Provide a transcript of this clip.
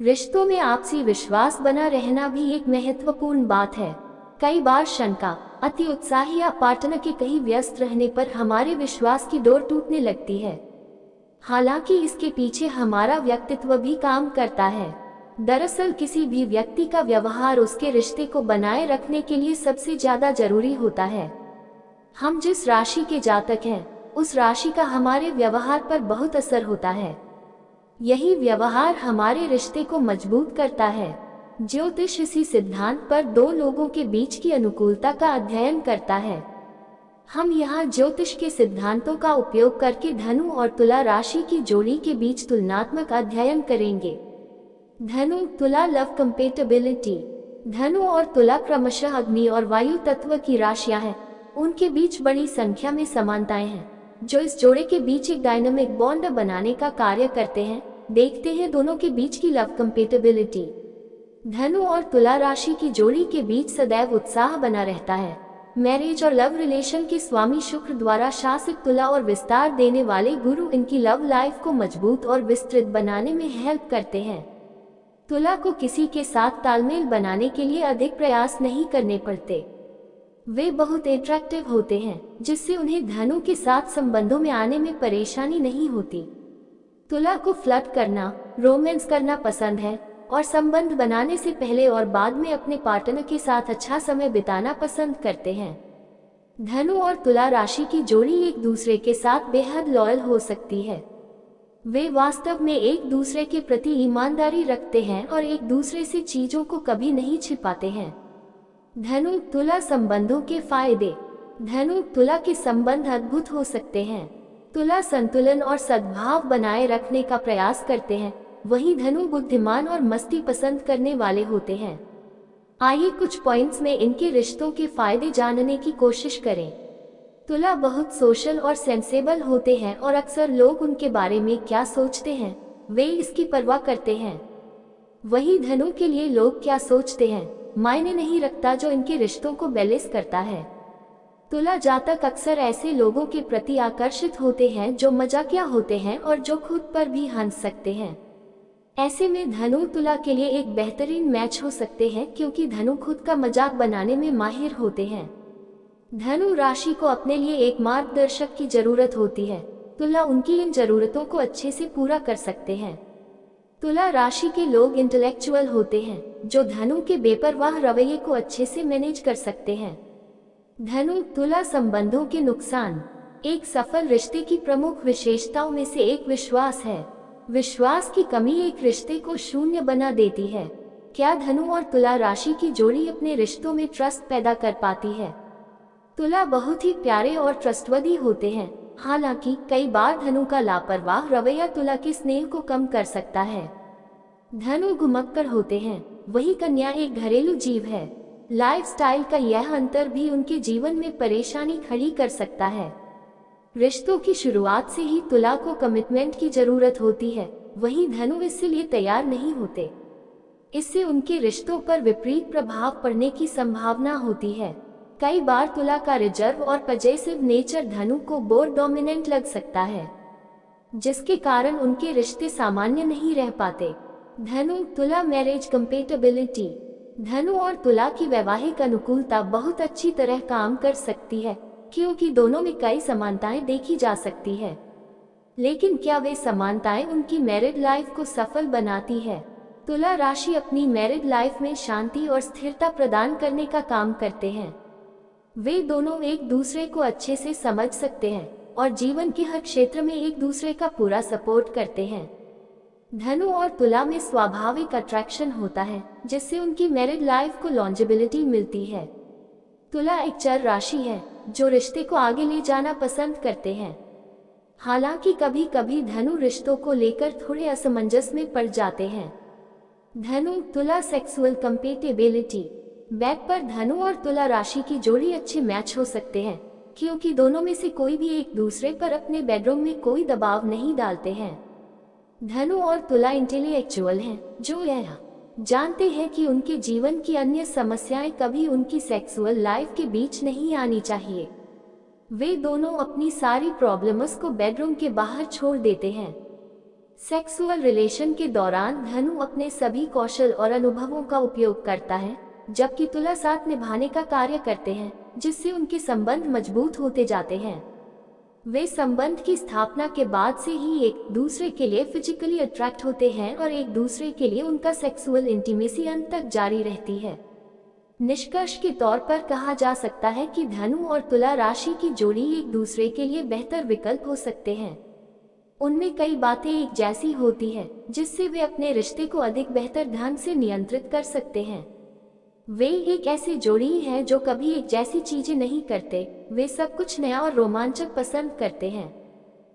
रिश्तों में आपसी विश्वास बना रहना भी एक महत्वपूर्ण बात है। कई बार शंका, अति उत्साह या पार्टनर के कहीं व्यस्त रहने पर हमारे विश्वास की डोर टूटने लगती है। हालांकि इसके पीछे हमारा व्यक्तित्व भी काम करता है। दरअसल किसी भी व्यक्ति का व्यवहार उसके रिश्ते को बनाए रखने के लिए सबसे ज्यादा जरूरी होता है। हम जिस राशि के जातक हैं, उस राशि का हमारे व्यवहार पर बहुत असर होता है। यही व्यवहार हमारे रिश्ते को मजबूत करता है। ज्योतिष इसी सिद्धांत पर दो लोगों के बीच की अनुकूलता का अध्ययन करता है। हम यहाँ ज्योतिष के सिद्धांतों का उपयोग करके धनु और तुला राशि की जोड़ी के बीच तुलनात्मक अध्ययन करेंगे। धनु तुला लव कंपेटेबिलिटी। धनु और तुला क्रमशः अग्नि और वायु तत्व की राशियां हैं। उनके बीच बड़ी संख्या में समानताएं हैं, जो इस जोड़े के बीच एक डायनामिक बॉन्ड बनाने का कार्य करते हैं। देखते हैं दोनों के बीच की लव कंपेटेबिलिटी। धनु और तुला राशि की जोड़ी के बीच सदैव उत्साह बना रहता है। मैरिज और लव रिलेशन के स्वामी शुक्र द्वारा शासित तुला और विस्तार देने वाले गुरु इनकी लव लाइफ को मजबूत और विस्तृत बनाने में हेल्प करते हैं। तुला को किसी के साथ तालमेल बनाने के लिए अधिक प्रयास नहीं करने पड़ते। वे बहुत अट्रैक्टिव होते हैं, जिससे उन्हें धनु के साथ संबंधों में आने में परेशानी नहीं होती। तुला को फ्लर्ट करना, रोमांस करना पसंद है और संबंध बनाने से पहले और बाद में अपने पार्टनर के साथ अच्छा समय बिताना पसंद करते हैं। धनु और तुला राशि की जोड़ी एक दूसरे के साथ बेहद लॉयल हो सकती है। वे वास्तव में एक दूसरे के प्रति ईमानदारी रखते हैं और एक दूसरे से चीजों को कभी नहीं छिपाते हैं। धनु तुला संबंधों के फायदे। धनु तुला के संबंध अद्भुत हो सकते हैं। तुला संतुलन और सद्भाव बनाए रखने का प्रयास करते हैं, वहीं धनु बुद्धिमान और मस्ती पसंद करने वाले होते हैं। आइए कुछ पॉइंट्स में इनके रिश्तों के फायदे जानने की कोशिश करें। तुला बहुत सोशल और सेंसेबल होते हैं और अक्सर लोग उनके बारे में क्या सोचते हैं, वे इसकी परवाह करते हैं। वहीं धनु के लिए लोग क्या सोचते हैं मायने नहीं रखता, जो इनके रिश्तों को बैलेंस करता है। तुला जातक अक्सर ऐसे लोगों के प्रति आकर्षित होते हैं जो मजाकिया होते हैं और जो खुद पर भी हंस सकते हैं। ऐसे में धनु तुला के लिए एक बेहतरीन मैच हो सकते हैं, क्योंकि धनु खुद का मजाक बनाने में माहिर होते हैं। धनु राशि को अपने लिए एक मार्गदर्शक की जरूरत होती है। तुला उनकी इन जरूरतों को अच्छे से पूरा कर सकते हैं। तुला राशि के लोग इंटेलेक्चुअल होते हैं, जो धनु के बेपरवाह रवैये को अच्छे से मैनेज कर सकते हैं। धनु तुला संबंधों के नुकसान। एक सफल रिश्ते की प्रमुख विशेषताओं में से एक विश्वास है। विश्वास की कमी एक रिश्ते को शून्य बना देती है। क्या धनु और तुला राशि की जोड़ी अपने रिश्तों में ट्रस्ट पैदा कर पाती है? तुला बहुत ही प्यारे और ट्रस्टवर्दी होते हैं, हालांकि कई बार धनु का लापरवाह रवैया तुला के स्नेह को कम कर सकता है। धनु घुमक्कड़ होते हैं, वही कन्या एक घरेलू जीव है। लाइफस्टाइल का यह अंतर भी उनके जीवन में परेशानी खड़ी कर सकता है। रिश्तों की शुरुआत से ही तुला को कमिटमेंट की जरूरत होती है, वहीं धनु इसलिए तैयार नहीं होते। इससे उनके रिश्तों पर विपरीत प्रभाव पड़ने की संभावना होती है। कई बार तुला का रिजर्व और पजेसिव नेचर धनु को बोर डोमिनेंट लग सकता है, जिसके कारण उनके रिश्ते सामान्य नहीं रह पाते। धनु तुला मैरिज कंपेटेबिलिटी। धनु और तुला की वैवाहिक अनुकूलता बहुत अच्छी तरह काम कर सकती है, क्योंकि दोनों में कई समानताएं देखी जा सकती है। लेकिन क्या वे समानताएं उनकी मैरिड लाइफ को सफल बनाती है? तुला राशि अपनी मैरिड लाइफ में शांति और स्थिरता प्रदान करने का काम करते हैं। वे दोनों एक दूसरे को अच्छे से समझ सकते हैं और जीवन के हर क्षेत्र में एक दूसरे का पूरा सपोर्ट करते हैं। धनु और तुला में स्वाभाविक अट्रैक्शन होता है, जिससे उनकी मैरिड लाइफ को लॉन्जेबिलिटी मिलती है। तुला एक चर राशि है, जो रिश्ते को आगे ले जाना पसंद करते हैं। हालांकि कभी कभी धनु रिश्तों को लेकर थोड़े असमंजस में पड़ जाते हैं। धनु तुला सेक्सुअल कंपेटेबिलिटी। बेड पर धनु और तुला राशि की जोड़ी अच्छे मैच हो सकते हैं, क्योंकि दोनों में से कोई भी एक दूसरे पर अपने बेडरूम में कोई दबाव नहीं डालते हैं। धनु और तुला इंटेलेक्चुअल हैं, जो यह जानते हैं कि उनके जीवन की अन्य समस्याएं कभी उनकी सेक्सुअल लाइफ के बीच नहीं आनी चाहिए। वे दोनों अपनी सारी प्रॉब्लम्स को बेडरूम के बाहर छोड़ देते हैं। सेक्सुअल रिलेशन के दौरान धनु अपने सभी कौशल और अनुभवों का उपयोग करता है, जबकि तुला साथ निभाने का कार्य करते हैं, जिससे उनके संबंध मजबूत होते जाते हैं। वे संबंध की स्थापना के बाद से ही एक दूसरे के लिए फिजिकली अट्रैक्ट होते हैं और एक दूसरे के लिए उनका सेक्सुअल इंटीमेसी अंत तक जारी रहती है। निष्कर्ष के तौर पर कहा जा सकता है कि धनु और तुला राशि की जोड़ी एक दूसरे के लिए बेहतर विकल्प हो सकते हैं। उनमें कई बातें एक जैसी होती है, जिससे वे अपने रिश्ते को अधिक बेहतर ढंग से नियंत्रित कर सकते हैं। वे एक ऐसी जोड़ी हैं जो कभी एक जैसी चीजें नहीं करते, वे सब कुछ नया और रोमांचक पसंद करते हैं।